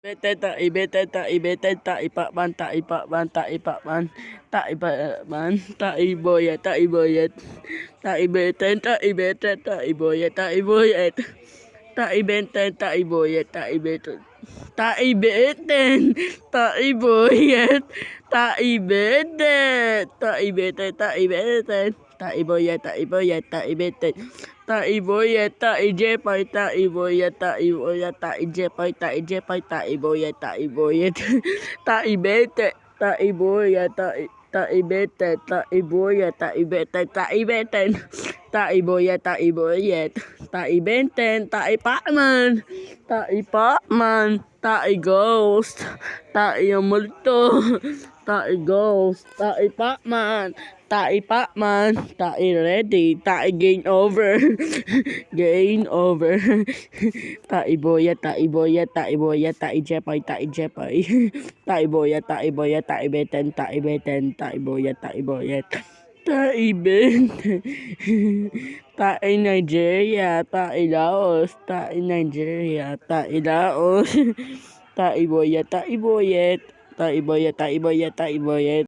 Beteta ibeteta ibeteta ipapan ta ipapan ta ipapan ta ipapan ta iboyet ta iboyet ta ibeten ta ibeten ta iboyet ta iboyet ta ibenten ta iboyet ta ibeten ta ibeten ta iboyet ta ibeten ta ibeten ta ibeten ta iboyet ta iboyet ta ibeten ta iboyet ta ijepay ta iboyet ta iboyet ta ijepay ta ijepay ta iboyet ta iboyet ta ibete ta iboyet ta ibete ta iboyet ta ibete ta ibeten ta iboyet ta iboyet ta ibenten ta ipaman ta ipaman ta i-ghost ta i-multo ta i-ghost ta ipaman ta ipaman ta i-ready ta i-gain over gain over ta iboyet ta iboyet ta iboyet ta ijepay ta ijepay ta iboyet ta iboyet ta ibeten ta ibeten ta iboyet ta iboyet ta ibenten ta i-Nigeria ta i-Laos ta i-Nigeria ta i-Laos ta iboyet ta iboyet ta iboyet ta iboyet ta iboyet